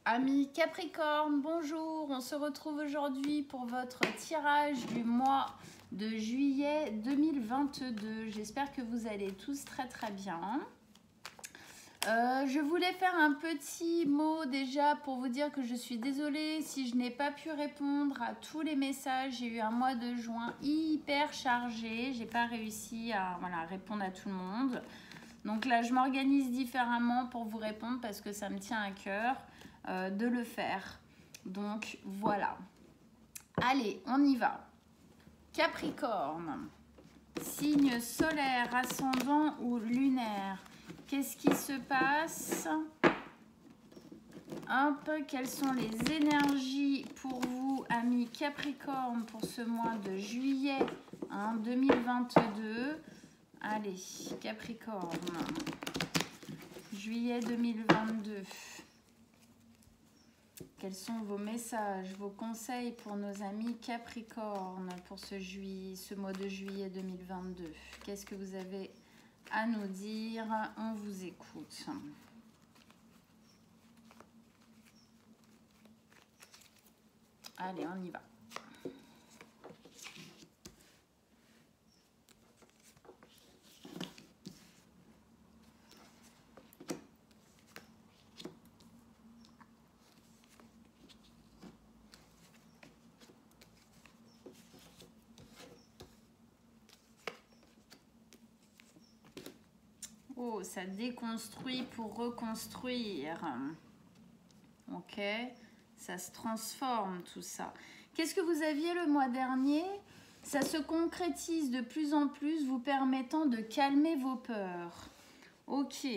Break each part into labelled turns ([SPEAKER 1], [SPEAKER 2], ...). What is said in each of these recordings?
[SPEAKER 1] Amis Capricorne, bonjour, on se retrouve aujourd'hui pour votre tirage du mois de juillet 2022. J'espère que vous allez tous très bien. Je voulais faire un petit mot déjà pour vous dire que je suis désolée si je n'ai pas pu répondre à tous les messages. J'ai eu un mois de juin hyper chargé, j'ai pas réussi à répondre à tout le monde. Donc là, je m'organise différemment pour vous répondre parce que ça me tient à cœur de le faire. Donc voilà. Allez, on y va. Capricorne, signe solaire, ascendant ou lunaire. Qu'est-ce qui se passe? Quelles sont les énergies pour vous, amis Capricorne, pour ce mois de juillet 2022? Allez, Capricorne, juillet 2022. Quels sont vos messages, vos conseils pour nos amis Capricorne pour ce mois de juillet 2022? Qu'est-ce que vous avez à nous dire? On vous écoute. Allez, on y va. Oh, ça déconstruit pour reconstruire. Ok, ça se transforme tout ça. Qu'est-ce que vous aviez le mois dernier? Ça se concrétise de plus en plus, vous permettant de calmer vos peurs. Ok,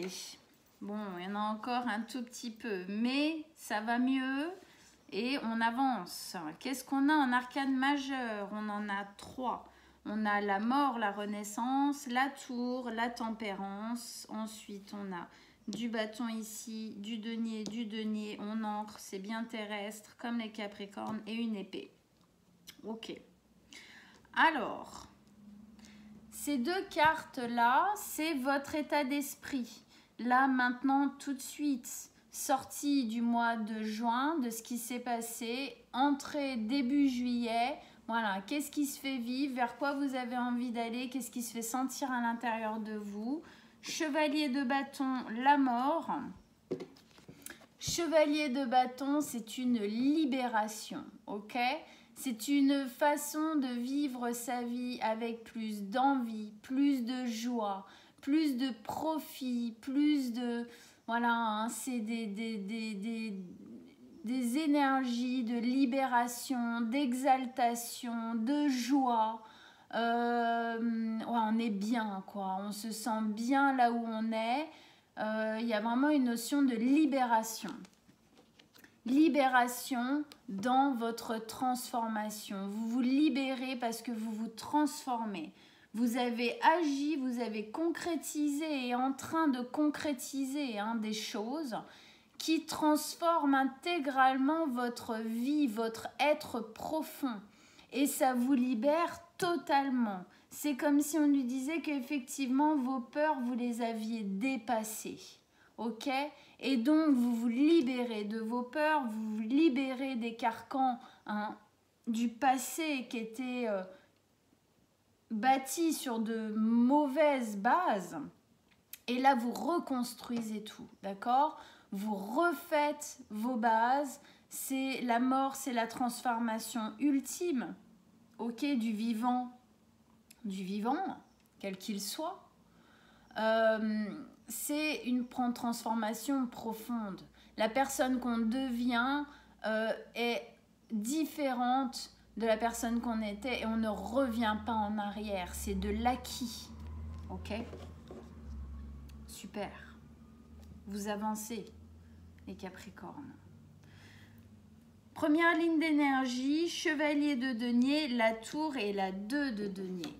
[SPEAKER 1] bon, il y en a encore un tout petit peu, mais ça va mieux et on avance. Qu'est-ce qu'on a en arcane majeur? On en a 3. On a la mort, la renaissance, la tour, la tempérance. Ensuite, on a du bâton ici, du denier, on ancre, c'est bien terrestre, comme les Capricornes, et une épée. Ok. Alors, ces deux cartes-là, c'est votre état d'esprit. Là, maintenant, tout de suite, sortie du mois de juin, de ce qui s'est passé, entrée début juillet. Voilà, qu'est-ce qui se fait vivre, vers quoi vous avez envie d'aller, qu'est-ce qui se fait sentir à l'intérieur de vous. Chevalier de bâton, la mort. Chevalier de bâton, c'est une libération, ok? C'est une façon de vivre sa vie avec plus d'envie, plus de joie, plus de profit, plus de... Voilà, hein, c'est des énergies de libération, d'exaltation, de joie. Ouais, on est bien, quoi. On se sent bien là où on est. Il y a vraiment une notion de libération. Libération dans votre transformation. Vous vous libérez parce que vous vous transformez. Vous avez agi, vous avez concrétisé et est en train de concrétiser des choses qui transforment intégralement votre vie, votre être profond. Et ça vous libère totalement. C'est comme si on lui disait qu'effectivement, vos peurs, vous les aviez dépassées. Ok? Et donc, vous vous libérez de vos peurs, vous vous libérez des carcans du passé qui étaient bâtis sur de mauvaises bases. Et là, vous reconstruisez tout, d'accord? Vous refaites vos bases. C'est la mort, c'est la transformation ultime, ok, du vivant, quel qu'il soit. C'est une transformation profonde. La personne qu'on devient est différente de la personne qu'on était et on ne revient pas en arrière. C'est de l'acquis. Ok? Super. Vous avancez, les Capricornes. Première ligne d'énergie, chevalier de denier, la tour et la 2 de denier.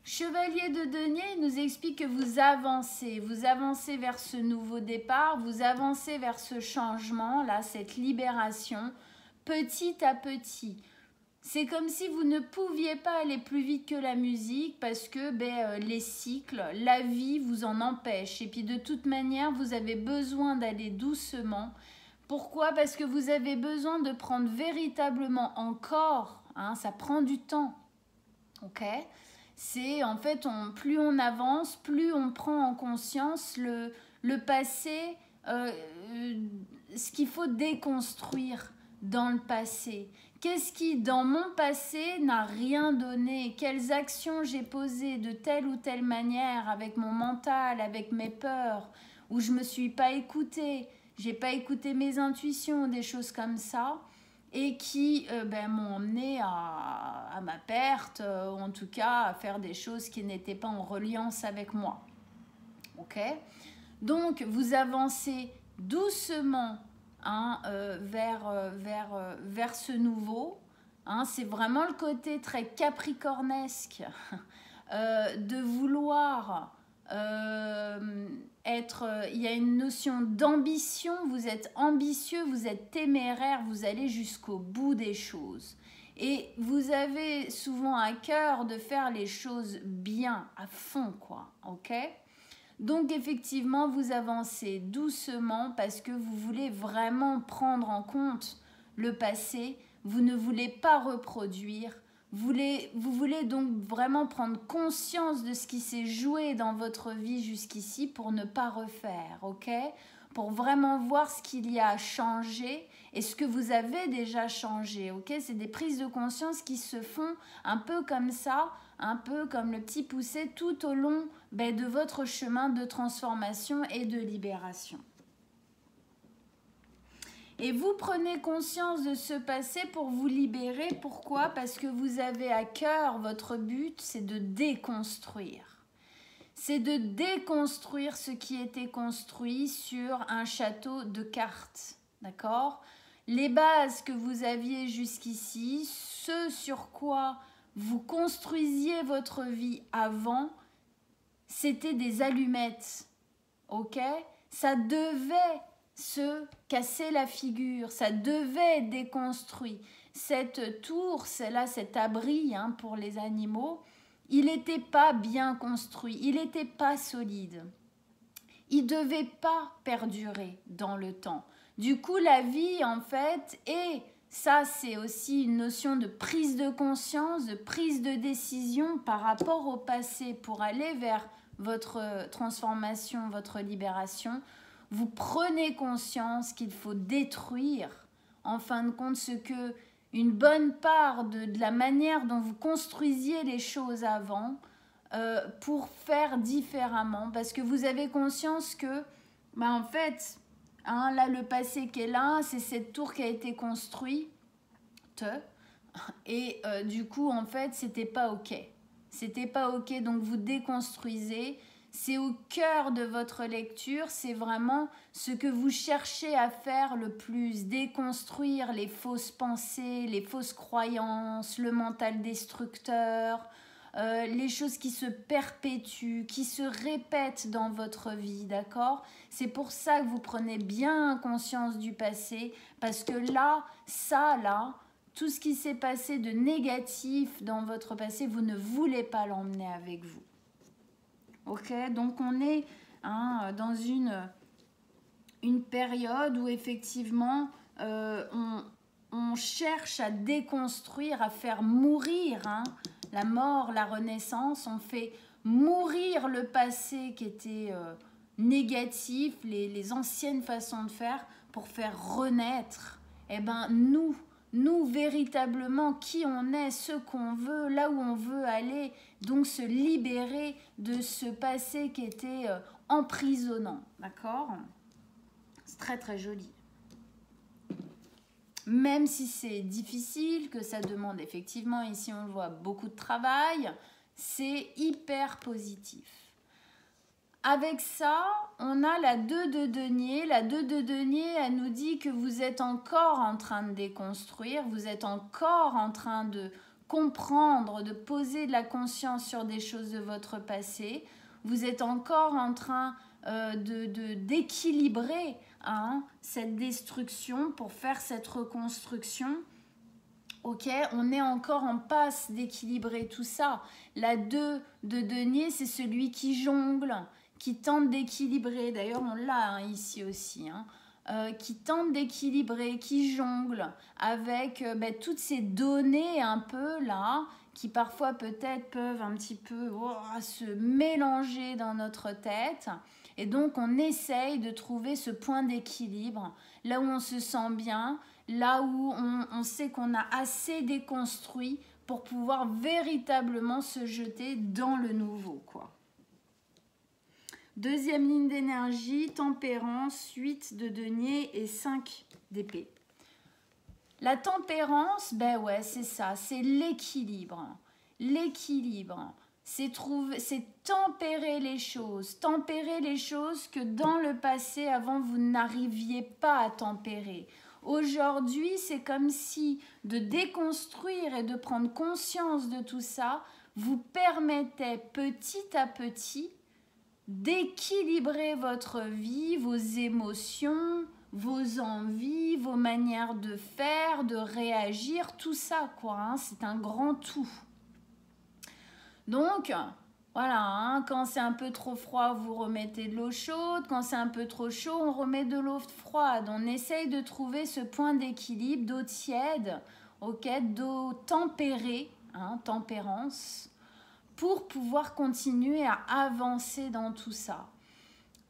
[SPEAKER 1] Chevalier de denier nous explique que vous avancez vers ce nouveau départ, vous avancez vers ce changement, là, cette libération, petit à petit. C'est comme si vous ne pouviez pas aller plus vite que la musique parce que les cycles, la vie vous en empêche. Et puis de toute manière, vous avez besoin d'aller doucement Pourquoi? Parce que vous avez besoin de prendre véritablement encore, hein, ça prend du temps, ok? C'est en fait, plus on avance, plus on prend en conscience le passé, ce qu'il faut déconstruire dans le passé. Qu'est-ce qui, dans mon passé, n'a rien donné? Quelles actions j'ai posées de telle ou telle manière avec mon mental, avec mes peurs, où je ne me suis pas écoutée, j'ai pas écouté mes intuitions, des choses comme ça, et qui m'ont emmené à ma perte, ou en tout cas à faire des choses qui n'étaient pas en reliance avec moi. Ok? Donc, vous avancez doucement, hein, vers ce nouveau. Hein, c'est vraiment le côté très capricornesque de vouloir il y a une notion d'ambition, vous êtes ambitieux, vous êtes téméraire, vous allez jusqu'au bout des choses. Et vous avez souvent à cœur de faire les choses bien, à fond, quoi, ok? Donc effectivement, vous avancez doucement parce que vous voulez vraiment prendre en compte le passé, vous ne voulez pas reproduire, vous voulez donc vraiment prendre conscience de ce qui s'est joué dans votre vie jusqu'ici pour ne pas refaire, ok? Pour vraiment voir ce qu'il y a changé et ce que vous avez déjà changé, ok? C'est des prises de conscience qui se font un peu comme ça, un peu comme le petit poussé tout au long de votre chemin de transformation et de libération. Et vous prenez conscience de ce passé pour vous libérer. Pourquoi? Parce que vous avez à cœur, votre but, c'est de déconstruire. C'est de déconstruire ce qui était construit sur un château de cartes. D'accord? Les bases que vous aviez jusqu'ici, ce sur quoi vous construisiez votre vie avant, c'était des allumettes. Ok? Ça devait se casser la figure, ça devait être déconstruit. Cette tour, là, cet abri pour les animaux, il n'était pas bien construit, il n'était pas solide. Il ne devait pas perdurer dans le temps. Du coup, la vie, en fait, et ça, c'est aussi une notion de prise de conscience, de prise de décision par rapport au passé pour aller vers votre transformation, votre libération. Vous prenez conscience qu'il faut détruire, en fin de compte, ce que une bonne part de la manière dont vous construisiez les choses avant pour faire différemment. Parce que vous avez conscience que, en fait, là, le passé qui est là, c'est cette tour qui a été construite. Et du coup, en fait, c'était pas OK. C'était pas OK, donc vous déconstruisez. C'est au cœur de votre lecture, c'est vraiment ce que vous cherchez à faire le plus, déconstruire les fausses pensées, les fausses croyances, le mental destructeur, les choses qui se perpétuent, qui se répètent dans votre vie, d'accord? C'est pour ça que vous prenez bien conscience du passé, parce que là, tout ce qui s'est passé de négatif dans votre passé, vous ne voulez pas l'emmener avec vous. Ok, donc on est dans une période où effectivement on cherche à déconstruire, à faire mourir la mort, la renaissance. On fait mourir le passé qui était négatif, les anciennes façons de faire pour faire renaître. Eh ben nous, véritablement, qui on est, ce qu'on veut, là où on veut aller, donc se libérer de ce passé qui était emprisonnant, d'accord? C'est très très joli. Même si c'est difficile, que ça demande effectivement, ici on le voit, beaucoup de travail, c'est hyper positif. Avec ça, on a la 2 de denier. La 2 de denier, elle nous dit que vous êtes encore en train de déconstruire, vous êtes encore en train de comprendre, de poser de la conscience sur des choses de votre passé. Vous êtes encore en train d'équilibrer cette destruction pour faire cette reconstruction. Ok, on est encore en passe d'équilibrer tout ça. La 2 de denier, c'est celui qui jongle, qui tente d'équilibrer. D'ailleurs, on l'a ici aussi. qui tente d'équilibrer, qui jongle avec toutes ces données un peu là, qui parfois peut-être peuvent un petit peu se mélanger dans notre tête. Et donc on essaye de trouver ce point d'équilibre, là où on se sent bien, là où on sait qu'on a assez déconstruit pour pouvoir véritablement se jeter dans le nouveau, quoi. Deuxième ligne d'énergie, tempérance, 8 de denier et 5 d'épée. La tempérance, ben ouais, c'est ça, c'est l'équilibre. L'équilibre, c'est tempérer les choses que dans le passé, avant, vous n'arriviez pas à tempérer. Aujourd'hui, c'est comme si de déconstruire et de prendre conscience de tout ça vous permettait petit à petit d'équilibrer votre vie, vos émotions, vos envies, vos manières de faire, de réagir, tout ça, quoi. Hein, c'est un grand tout. Donc, voilà, hein, quand c'est un peu trop froid, vous remettez de l'eau chaude. Quand c'est un peu trop chaud, on remet de l'eau froide. On essaye de trouver ce point d'équilibre, d'eau tiède, d'eau tempérée, hein, tempérance, pour pouvoir continuer à avancer dans tout ça.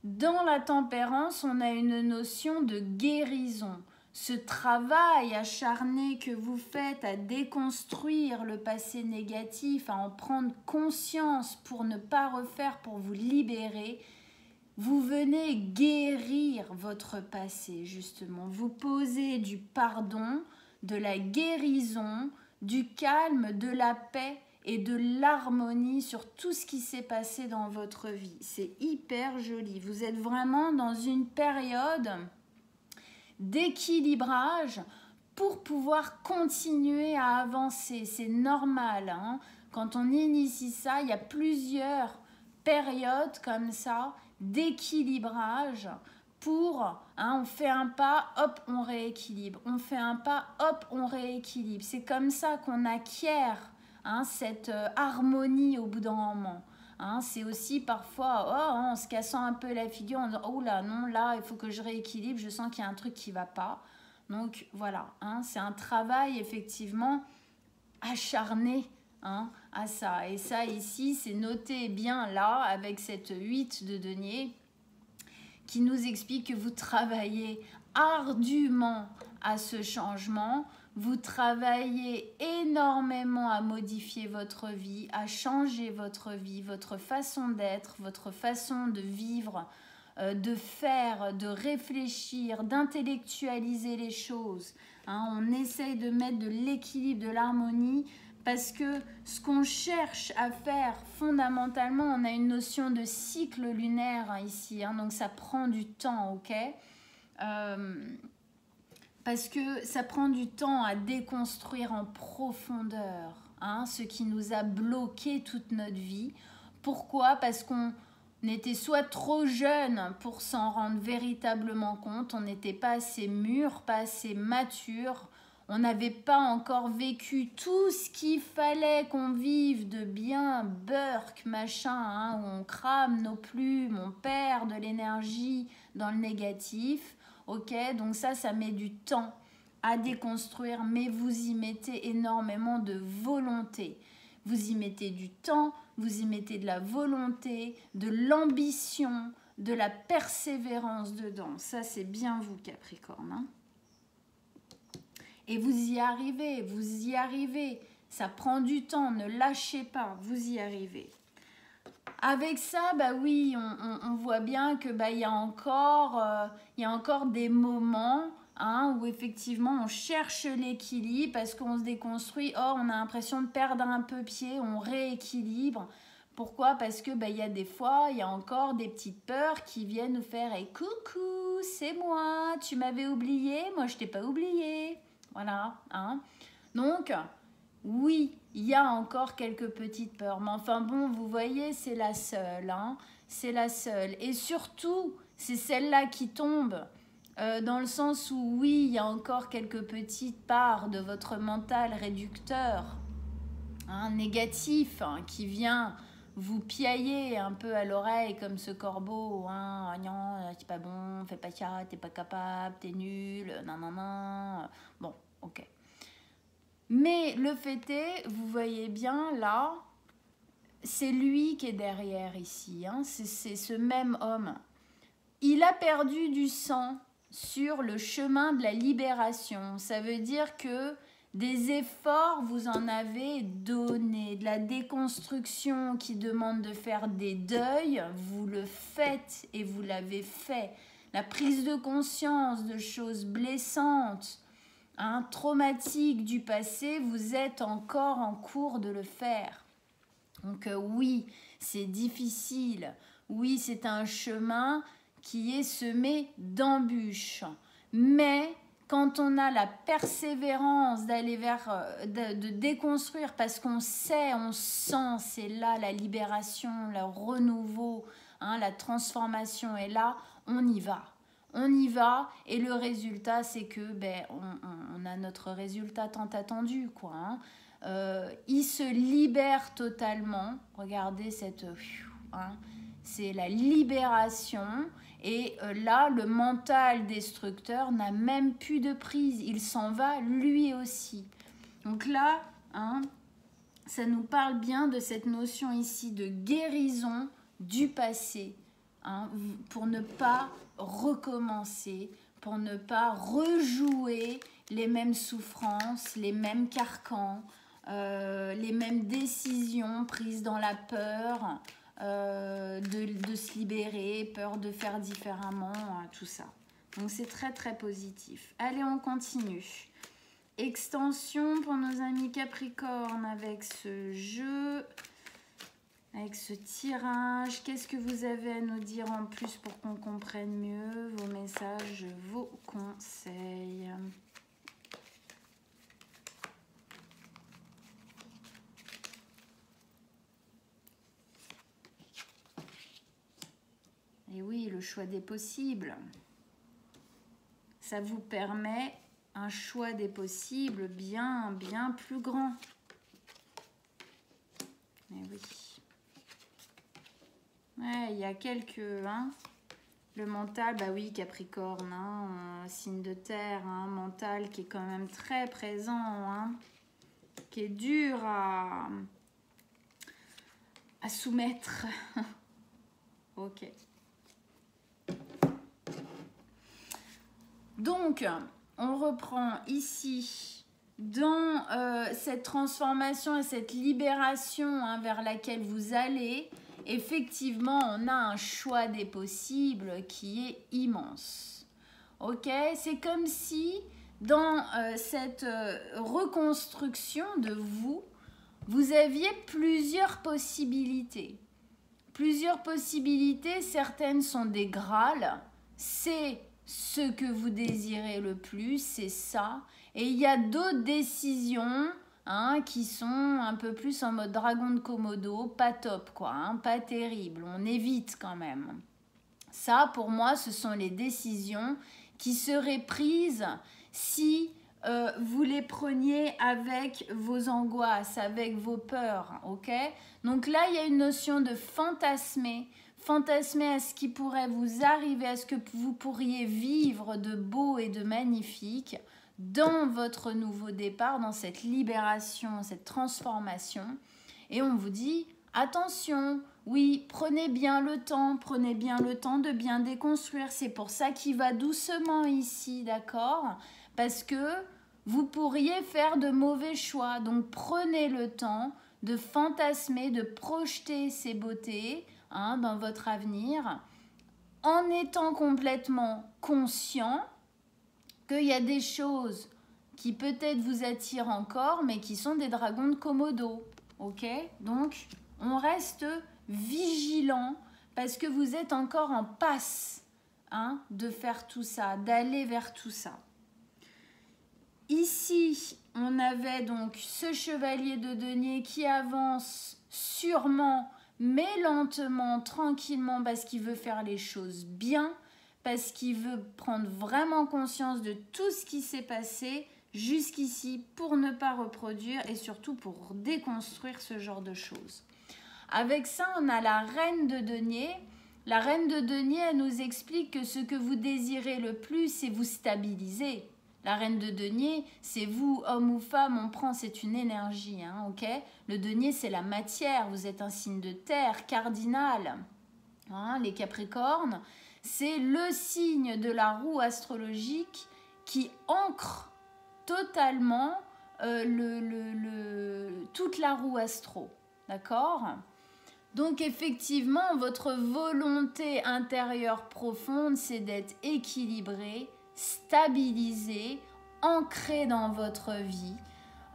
[SPEAKER 1] Dans la tempérance, on a une notion de guérison. Ce travail acharné que vous faites à déconstruire le passé négatif, à en prendre conscience pour ne pas refaire, pour vous libérer, vous venez guérir votre passé, justement. Vous posez du pardon, de la guérison, du calme, de la paix et de l'harmonie sur tout ce qui s'est passé dans votre vie. C'est hyper joli. Vous êtes vraiment dans une période d'équilibrage pour pouvoir continuer à avancer. C'est normal, hein? Quand on initie ça, il y a plusieurs périodes comme ça d'équilibrage pour, hein, on fait un pas, hop, on rééquilibre. On fait un pas, hop, on rééquilibre. C'est comme ça qu'on acquiert, hein, cette harmonie au bout d'un moment. Hein, c'est aussi parfois en se cassant un peu la figure, en disant oh là non, là il faut que je rééquilibre, je sens qu'il y a un truc qui ne va pas. Donc voilà, hein, c'est un travail effectivement acharné, hein, à ça. Et ça ici, c'est noté bien là avec cette 8 de denier qui nous explique que vous travaillez ardument à ce changement. Vous travaillez énormément à modifier votre vie, à changer votre vie, votre façon d'être, votre façon de vivre, de faire, de réfléchir, d'intellectualiser les choses. Hein, on essaye de mettre de l'équilibre, de l'harmonie, parce que ce qu'on cherche à faire fondamentalement, on a une notion de cycle lunaire, hein, ici, hein, donc ça prend du temps, ok ? Parce que ça prend du temps à déconstruire en profondeur, hein, ce qui nous a bloqué toute notre vie. Pourquoi? Parce qu'on était soit trop jeune pour s'en rendre véritablement compte, on n'était pas assez mûr, pas assez mature, on n'avait pas encore vécu tout ce qu'il fallait qu'on vive de bien, burk, machin, hein, où on crame nos plumes, on perd de l'énergie dans le négatif. Ok, donc ça met du temps à déconstruire, mais vous y mettez énormément de volonté. Vous y mettez du temps, vous y mettez de la volonté, de l'ambition, de la persévérance dedans. Ça, c'est bien vous, Capricorne. Hein, et vous y arrivez, vous y arrivez. Ça prend du temps, ne lâchez pas, vous y arrivez. Avec ça, bah oui, on voit bien que il y a encore des moments, hein, où effectivement on cherche l'équilibre parce qu'on se déconstruit. Or, on a l'impression de perdre un peu pied, on rééquilibre. Pourquoi? Parce que y a des fois, il y a encore des petites peurs qui viennent nous faire hey, coucou, c'est moi, tu m'avais oublié, moi je t'ai pas oublié. Voilà, hein. Donc, oui, il y a encore quelques petites peurs, mais enfin bon, vous voyez, c'est la seule, hein, c'est la seule. Et surtout, c'est celle-là qui tombe, dans le sens où oui, il y a encore quelques petites parts de votre mental réducteur, hein, négatif, hein, qui vient vous piailler un peu à l'oreille comme ce corbeau, hein, non, c'est pas bon, fais pas ça, t'es pas capable, t'es nul, non, non, non. Bon, ok. Mais le fait est, vous voyez bien là, c'est lui qui est derrière ici, hein, c'est ce même homme. Il a perdu du sang sur le chemin de la libération. Ça veut dire que des efforts, vous en avez donné, de la déconstruction qui demande de faire des deuils, vous le faites et vous l'avez fait. La prise de conscience de choses blessantes, hein, traumatiques du passé, vous êtes encore en cours de le faire. Donc oui, c'est difficile. Oui, c'est un chemin qui est semé d'embûches. Mais quand on a la persévérance d'aller vers, de déconstruire, parce qu'on sait, on sent, c'est là la libération, le renouveau, hein, la transformation est là, on y va. On y va et le résultat, c'est que on a notre résultat tant attendu, quoi. Hein. Il se libère totalement. Regardez cette... Hein, c'est la libération. Et là, le mental destructeur n'a même plus de prise. Il s'en va lui aussi. Donc là, hein, ça nous parle bien de cette notion ici de guérison du passé. Hein, pour ne pas recommencer, pour ne pas rejouer les mêmes souffrances, les mêmes carcans, les mêmes décisions prises dans la peur, de se libérer, peur de faire différemment, tout ça. Donc c'est très très positif. Allez, on continue. Extension pour nos amis Capricorne avec ce jeu, avec ce tirage. Qu'est-ce que vous avez à nous dire en plus pour qu'on comprenne mieux vos messages, vos conseils? Et oui, le choix des possibles. Ça vous permet un choix des possibles bien, bien plus grand. Et oui. Ouais, il y a quelques... Hein, le mental, bah oui, Capricorne, hein, signe de terre, hein, mental qui est quand même très présent, hein, qui est dur à soumettre. Ok. Donc, on reprend ici dans cette transformation et cette libération, hein, vers laquelle vous allez. Effectivement, on a un choix des possibles qui est immense. Ok, c'est comme si dans cette reconstruction de vous, vous aviez plusieurs possibilités. Plusieurs possibilités, certaines sont des Graals, c'est ce que vous désirez le plus, c'est ça. Et il y a d'autres décisions, hein, qui sont un peu plus en mode dragon de Komodo, pas top quoi, hein, pas terrible, on évite quand même. Ça, pour moi, ce sont les décisions qui seraient prises si vous les preniez avec vos angoisses, avec vos peurs, ok? Donc là, il y a une notion de fantasmer à ce qui pourrait vous arriver, à ce que vous pourriez vivre de beau et de magnifique dans votre nouveau départ, dans cette libération, cette transformation. Et on vous dit, attention, oui, prenez bien le temps de bien déconstruire. C'est pour ça qu'il va doucement ici, d'accord? Parce que vous pourriez faire de mauvais choix. Donc prenez le temps de fantasmer, de projeter ces beautés, hein, dans votre avenir, en étant complètement conscient qu'il y a des choses qui peut-être vous attirent encore, mais qui sont des dragons de Komodo. Ok? Donc, on reste vigilant parce que vous êtes encore en passe, hein, de faire tout ça, d'aller vers tout ça. Ici, on avait donc ce chevalier de denier qui avance sûrement, mais lentement, tranquillement, parce qu'il veut faire les choses bien, parce qu'il veut prendre vraiment conscience de tout ce qui s'est passé jusqu'ici pour ne pas reproduire et surtout pour déconstruire ce genre de choses. Avec ça, on a la reine de denier. La reine de denier, elle nous explique que ce que vous désirez le plus, c'est vous stabiliser. La reine de denier, c'est vous, homme ou femme, on prend, c'est une énergie, hein, ok? Le denier, c'est la matière, vous êtes un signe de terre, cardinal. Hein, les Capricornes, c'est le signe de la roue astrologique qui ancre totalement toute la roue astro, d'accord? Donc effectivement, votre volonté intérieure profonde, c'est d'être équilibré, stabilisé, ancré dans votre vie,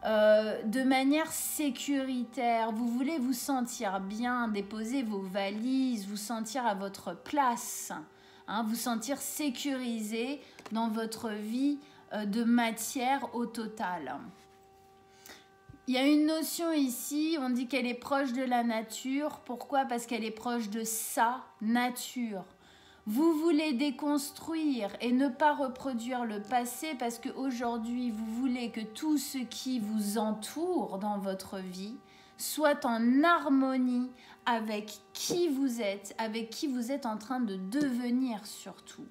[SPEAKER 1] de manière sécuritaire. Vous voulez vous sentir bien, déposer vos valises, vous sentir à votre place, hein, vous sentir sécurisé dans votre vie de matière au total. Il y a une notion ici, on dit qu'elle est proche de la nature. Pourquoi? Parce qu'elle est proche de sa nature. Vous voulez déconstruire et ne pas reproduire le passé parce qu'aujourd'hui, vous voulez que tout ce qui vous entoure dans votre vie soit en harmonie avec qui vous êtes en train de devenir surtout.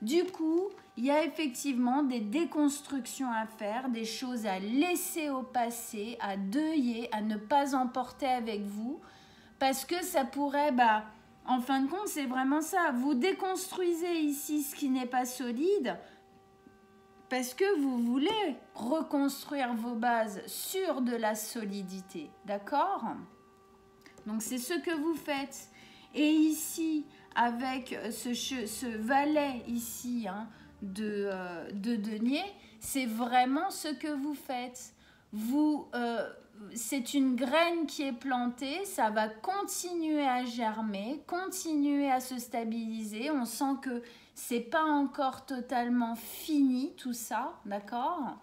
[SPEAKER 1] Du coup, il y a effectivement des déconstructions à faire, des choses à laisser au passé, à deuiller, à ne pas emporter avec vous, parce que ça pourrait, en fin de compte, c'est vraiment ça. Vous déconstruisez ici ce qui n'est pas solide, parce que vous voulez reconstruire vos bases sur de la solidité, d'accord? Donc c'est ce que vous faites. Et ici, avec ce valet ici, hein, de denier, c'est vraiment ce que vous faites. C'est une graine qui est plantée, ça va continuer à germer, continuer à se stabiliser. On sent que c'est pas encore totalement fini tout ça, d'accord?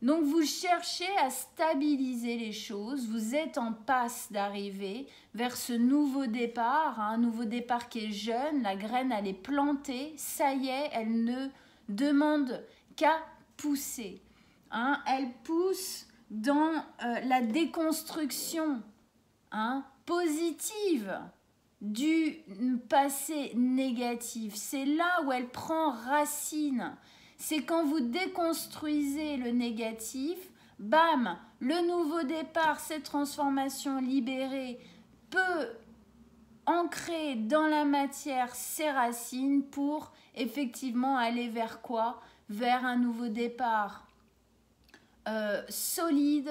[SPEAKER 1] Donc vous cherchez à stabiliser les choses, vous êtes en passe d'arriver vers ce nouveau départ, un nouveau départ qui est jeune, la graine elle est plantée, ça y est, elle ne demande qu'à pousser. Hein, elle pousse dans la déconstruction positive du passé négatif. C'est là où elle prend racine. C'est quand vous déconstruisez le négatif, bam, le nouveau départ, cette transformation libérée peut ancrer dans la matière ses racines pour effectivement aller vers quoi? Vers un nouveau départ solide,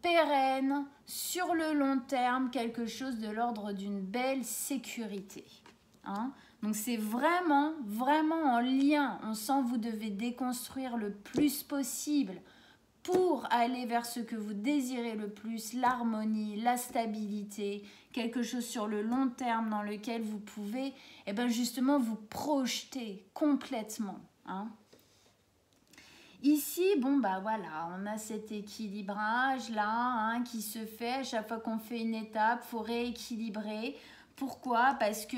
[SPEAKER 1] pérenne, sur le long terme, quelque chose de l'ordre d'une belle sécurité. Hein? Donc c'est vraiment, vraiment en lien. On sent que vous devez déconstruire le plus possible pour aller vers ce que vous désirez le plus, l'harmonie, la stabilité, quelque chose sur le long terme dans lequel vous pouvez justement vous projeter complètement. Hein? Ici, voilà, on a cet équilibrage là qui se fait à chaque fois qu'on fait une étape, il faut rééquilibrer. Pourquoi? Parce que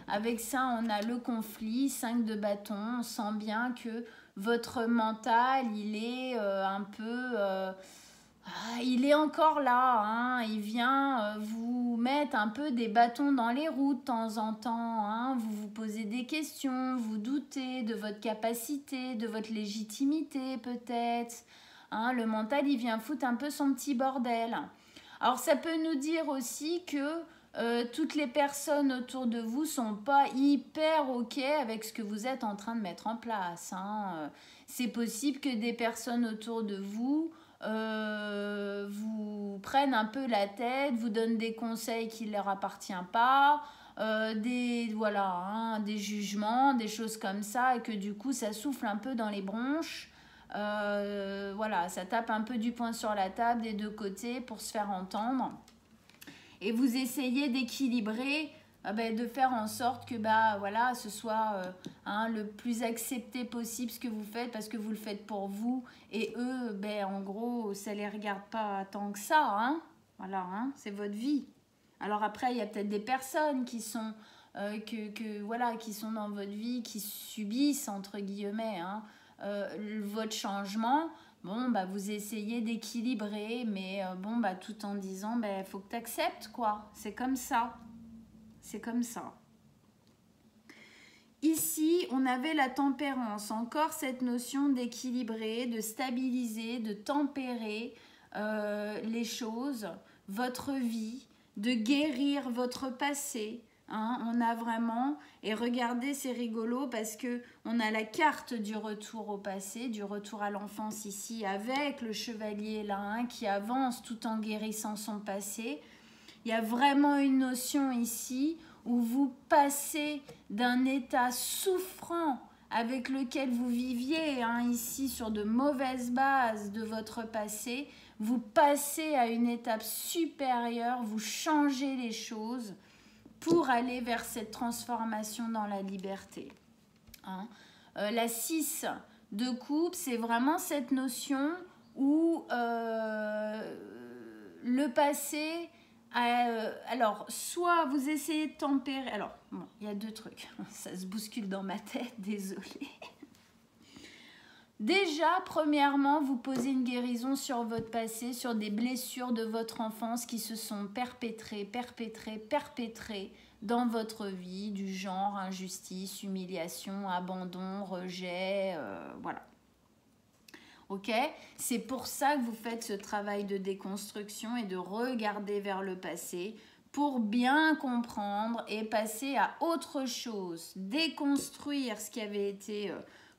[SPEAKER 1] avec ça, on a le conflit, 5 de bâton, on sent bien que votre mental, il est un peu... il est encore là, il vient vous mettre un peu des bâtons dans les roues de temps en temps, vous vous posez des questions, vous doutez de votre capacité, de votre légitimité peut-être, le mental il vient foutre un peu son petit bordel. Alors ça peut nous dire aussi que toutes les personnes autour de vous sont pas hyper ok avec ce que vous êtes en train de mettre en place. C'est possible que des personnes autour de vous vous prennent un peu la tête, vous donnent des conseils qui ne leur appartiennent pas, des jugements, des choses comme ça, et que du coup ça souffle un peu dans les bronches. Ça tape un peu du poing sur la table des deux côtés pour se faire entendre. Et vous essayez d'équilibrer, de faire en sorte que ce soit le plus accepté possible ce que vous faites, parce que vous le faites pour vous, et eux, en gros, ça les regarde pas tant que ça. C'est votre vie. Alors après, il y a peut-être des personnes qui sont qui sont dans votre vie, qui subissent entre guillemets votre changement, bon, bah, vous essayez d'équilibrer, mais bon, bah, tout en disant, bah, faut que tu acceptes, quoi. C'est comme ça. C'est comme ça. Ici, on avait la tempérance, encore cette notion d'équilibrer, de stabiliser, de tempérer les choses, votre vie, de guérir votre passé. Hein, on a vraiment, et regardez, c'est rigolo parce que on a la carte du retour au passé, du retour à l'enfance ici, avec le chevalier là, hein, qui avance tout en guérissant son passé. Il y a vraiment une notion ici où vous passez d'un état souffrant avec lequel vous viviez, hein, ici sur de mauvaises bases de votre passé, vous passez à une étape supérieure, vous changez les choses pour aller vers cette transformation dans la liberté. Hein. La 6 de coupe, c'est vraiment cette notion où le passé... alors, soit vous essayez de tempérer... Alors, bon, il y a deux trucs. Ça se bouscule dans ma tête, désolée. Déjà, premièrement, vous posez une guérison sur votre passé, sur des blessures de votre enfance qui se sont perpétrées dans votre vie, du genre injustice, humiliation, abandon, rejet, voilà. Ok, c'est pour ça que vous faites ce travail de déconstruction et de regarder vers le passé pour bien comprendre et passer à autre chose, déconstruire ce qui avait été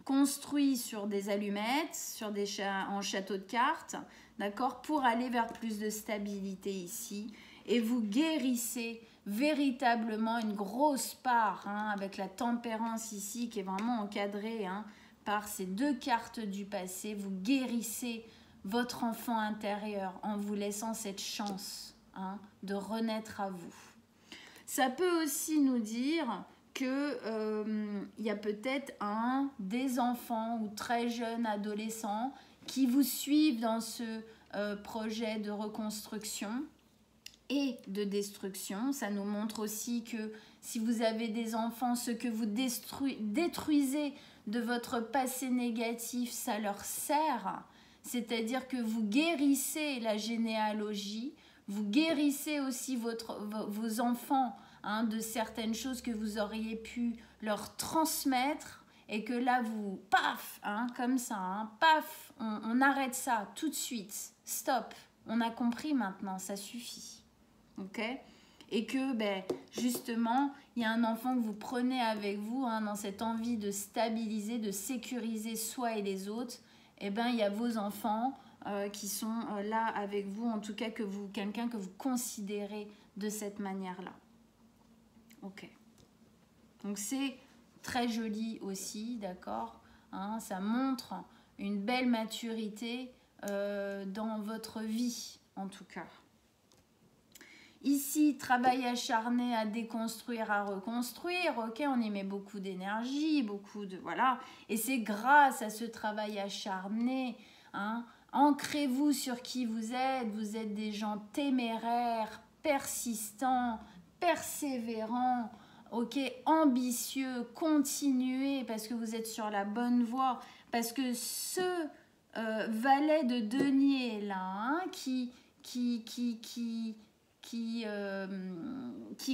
[SPEAKER 1] construit sur des allumettes, en château de cartes, d'accord, pour aller vers plus de stabilité ici. Et vous guérissez véritablement une grosse part, hein, avec la tempérance ici qui est vraiment encadrée, hein, par ces deux cartes du passé. Vous guérissez votre enfant intérieur en vous laissant cette chance, hein, de renaître à vous. Ça peut aussi nous dire que y a peut-être des enfants ou très jeunes adolescents qui vous suivent dans ce projet de reconstruction et de destruction. Ça nous montre aussi que si vous avez des enfants, ce que vous détruisez de votre passé négatif, ça leur sert. C'est-à-dire que vous guérissez la généalogie, vous guérissez aussi vos enfants, hein, de certaines choses que vous auriez pu leur transmettre et que là, vous, paf, hein, comme ça, hein, paf, on arrête ça tout de suite. Stop, on a compris maintenant, ça suffit. Ok ? Et que justement, il y a un enfant que vous prenez avec vous, hein, dans cette envie de stabiliser, de sécuriser soi et les autres. Et il y a vos enfants qui sont là avec vous, en tout cas quelqu'un que vous considérez de cette manière-là. Ok. Donc c'est très joli aussi, d'accord, hein, ça montre une belle maturité dans votre vie, en tout cas. Ici, travail acharné à déconstruire, à reconstruire. Ok, on y met beaucoup d'énergie, beaucoup de... Voilà. Et c'est grâce à ce travail acharné, hein, ancrez-vous sur qui vous êtes. Vous êtes des gens téméraires, persistants, persévérants, ok, ambitieux, continuez parce que vous êtes sur la bonne voie. Parce que ce valet de denier là, hein, qui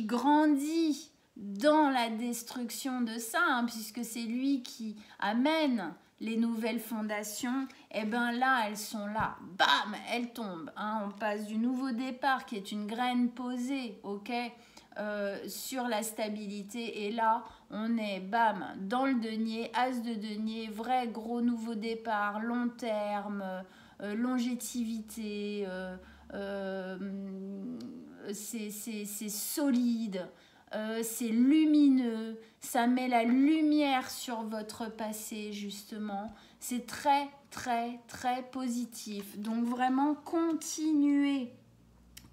[SPEAKER 1] grandit dans la destruction de ça, hein, puisque c'est lui qui amène les nouvelles fondations, et là, elles sont là, bam, elles tombent, hein, on passe du nouveau départ qui est une graine posée, ok, sur la stabilité, et là, on est, bam, dans le denier, as de denier, vrai gros nouveau départ, long terme, longévité, c'est solide, c'est lumineux, ça met la lumière sur votre passé justement, c'est très très très positif. Donc vraiment continuez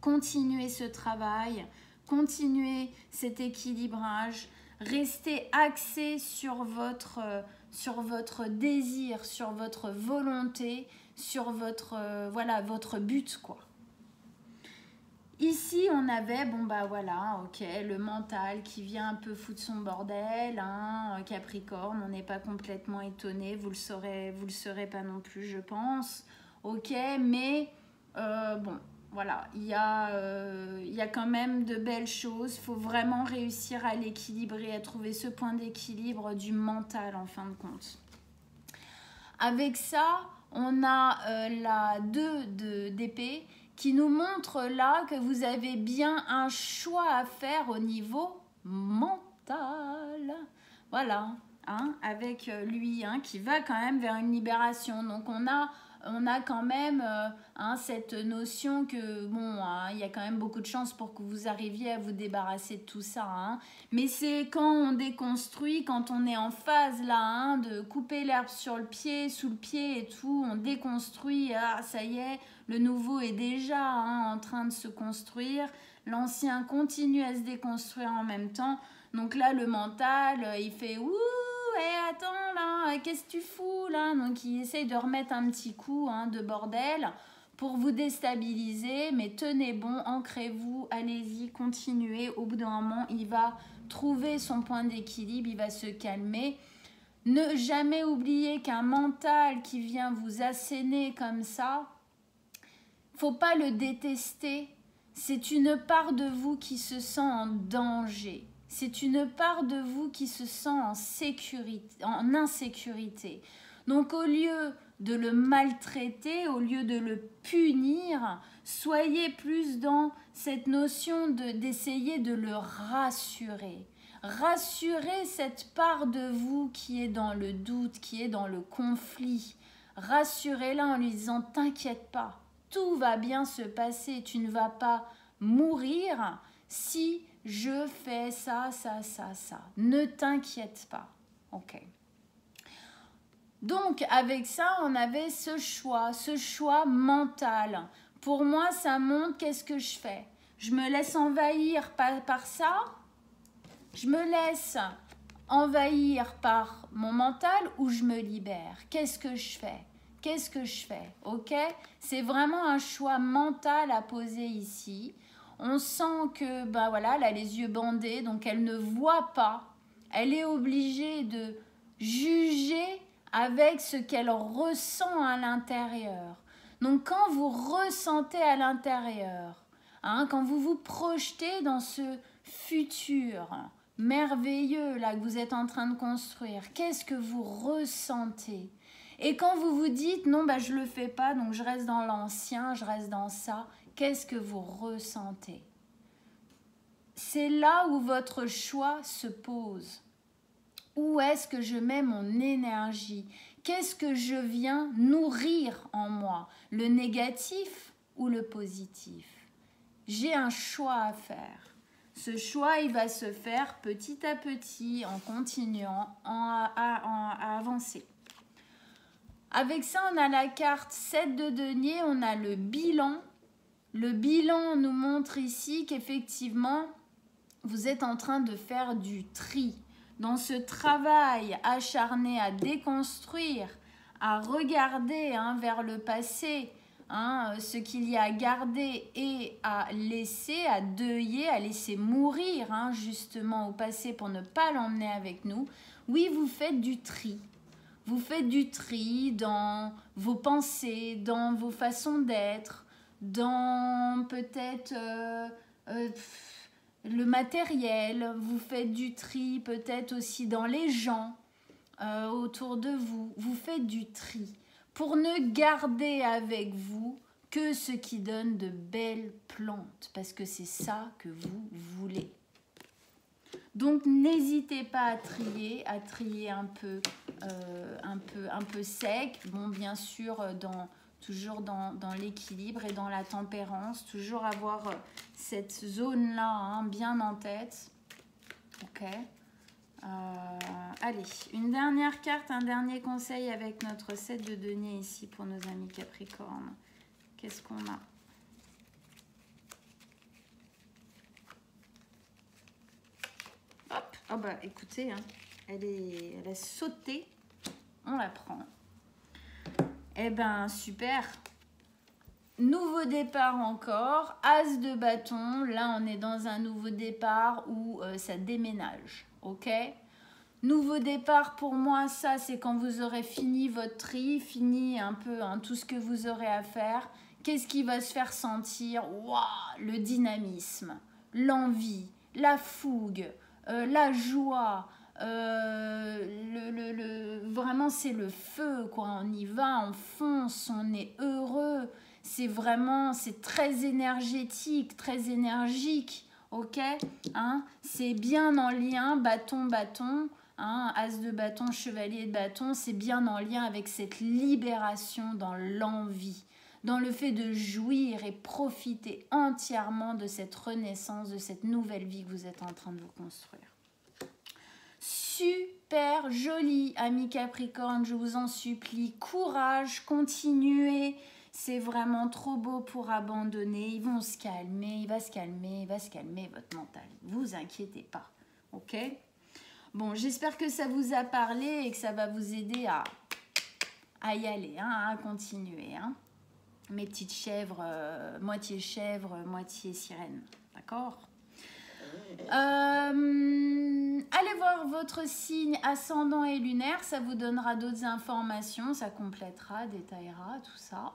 [SPEAKER 1] ce travail, continuez cet équilibrage, restez axé sur votre désir, sur votre volonté, sur votre, voilà, votre but, quoi. Ici, on avait, bon bah voilà, ok, le mental qui vient un peu foutre son bordel, hein, Capricorne, on n'est pas complètement étonné, vous le serez pas non plus, je pense, ok, mais bon, voilà, il y a quand même de belles choses, il faut vraiment réussir à l'équilibrer, à trouver ce point d'équilibre du mental en fin de compte. Avec ça, on a la 2 d'épée, qui nous montre là que vous avez bien un choix à faire au niveau mental. Voilà, hein, avec lui, hein, qui va quand même vers une libération. Donc on a quand même hein, cette notion que, bon, hein, il y a quand même beaucoup de chances pour que vous arriviez à vous débarrasser de tout ça. Hein. Mais c'est quand on déconstruit, quand on est en phase là, hein, de couper l'herbe sur le pied, sous le pied et tout, on déconstruit, ah, ça y est, le nouveau est déjà hein, en train de se construire, l'ancien continue à se déconstruire en même temps. Donc là, le mental, il fait « Ouh, attends là, qu'est-ce que tu fous là ?» Donc il essaye de remettre un petit coup hein, de bordel pour vous déstabiliser. Mais tenez bon, ancrez-vous, allez-y, continuez. Au bout d'un moment, il va trouver son point d'équilibre, il va se calmer. Ne jamais oublier qu'un mental qui vient vous asséner comme ça, faut pas le détester. C'est une part de vous qui se sent en danger. C'est une part de vous qui se sent en sécurité, en insécurité. Donc au lieu de le maltraiter, au lieu de le punir, soyez plus dans cette notion d'essayer de le rassurer. Rassurez cette part de vous qui est dans le doute, qui est dans le conflit. Rassurez-la en lui disant « T'inquiète pas, tout va bien se passer, tu ne vas pas mourir si je fais ça, ça, ça, ça. Ne t'inquiète pas. » Ok. Donc, avec ça, on avait ce choix mental. Pour moi, ça montre qu'est-ce que je fais. Je me laisse envahir par ça. Je me laisse envahir par mon mental ou je me libère. Qu'est-ce que je fais ? Qu'est-ce que je fais? Ok? C'est vraiment un choix mental à poser ici. On sent que, ben voilà, elle a les yeux bandés, donc elle ne voit pas. Elle est obligée de juger avec ce qu'elle ressent à l'intérieur. Donc quand vous ressentez à l'intérieur, hein, quand vous vous projetez dans ce futur merveilleux là que vous êtes en train de construire, qu'est-ce que vous ressentez? Et quand vous vous dites non, bah, je ne le fais pas, donc je reste dans l'ancien, je reste dans ça, qu'est-ce que vous ressentez? C'est là où votre choix se pose. Où est-ce que je mets mon énergie? Qu'est-ce que je viens nourrir en moi? Le négatif ou le positif? J'ai un choix à faire. Ce choix, il va se faire petit à petit en continuant à avancer. Avec ça, on a la carte 7 de denier, on a le bilan. Le bilan nous montre ici qu'effectivement, vous êtes en train de faire du tri. Dans ce travail acharné à déconstruire, à regarder hein, vers le passé, hein, ce qu'il y a à garder et à laisser, à deuiller, à laisser mourir hein, justement au passé pour ne pas l'emmener avec nous. Oui, vous faites du tri. Vous faites du tri dans vos pensées, dans vos façons d'être, dans peut-être le matériel. Vous faites du tri peut-être aussi dans les gens autour de vous. Vous faites du tri pour ne garder avec vous que ce qui donne de belles plantes, parce que c'est ça que vous voulez. Donc n'hésitez pas à trier un peu sec. Bon, bien sûr, toujours dans l'équilibre et dans la tempérance. Toujours avoir cette zone-là hein, bien en tête. Ok. Allez, une dernière carte, un dernier conseil avec notre 7 de denier ici pour nos amis Capricorne. Qu'est-ce qu'on a ? Hop, oh bah écoutez, hein, elle a sauté, on la prend. Eh ben super, nouveau départ encore, as de bâton, là on est dans un nouveau départ où ça déménage, ok? Nouveau départ pour moi, ça c'est quand vous aurez fini votre tri, fini un peu tout ce que vous aurez à faire. Qu'est-ce qui va se faire sentir? Waouh, le dynamisme, l'envie, la fougue, la joie, vraiment c'est le feu, quoi. On y va, on fonce, on est heureux. C'est vraiment, c'est très énergétique, très énergique, ok, hein? C'est bien en lien, bâton, bâton. Hein, as de bâton, chevalier de bâton, c'est bien en lien avec cette libération dans l'envie, dans le fait de jouir et profiter entièrement de cette renaissance, de cette nouvelle vie que vous êtes en train de vous construire. Super joli, amis Capricorne, je vous en supplie, courage, continuez. C'est vraiment trop beau pour abandonner. Ils vont se calmer, il va se calmer votre mental. Ne vous inquiétez pas, ok? Bon, j'espère que ça vous a parlé et que ça va vous aider à y aller, hein, à continuer. Hein. Mes petites chèvres, moitié sirène, d'accord? Allez voir votre signe ascendant et lunaire, ça vous donnera d'autres informations, ça complétera, détaillera tout ça.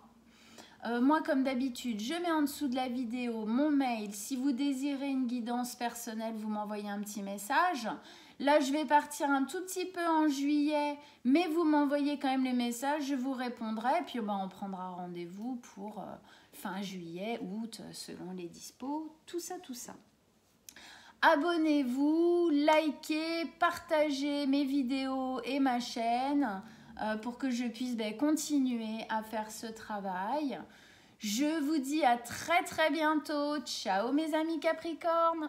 [SPEAKER 1] Moi, comme d'habitude, je mets en dessous de la vidéo mon mail. Si vous désirez une guidance personnelle, vous m'envoyez un petit message. Là, je vais partir un tout petit peu en juillet, mais vous m'envoyez quand même les messages, je vous répondrai. Puis on prendra rendez-vous pour fin juillet, août, selon les dispos, tout ça, tout ça. Abonnez-vous, likez, partagez mes vidéos et ma chaîne pour que je puisse continuer à faire ce travail. Je vous dis à très très bientôt. Ciao mes amis Capricornes!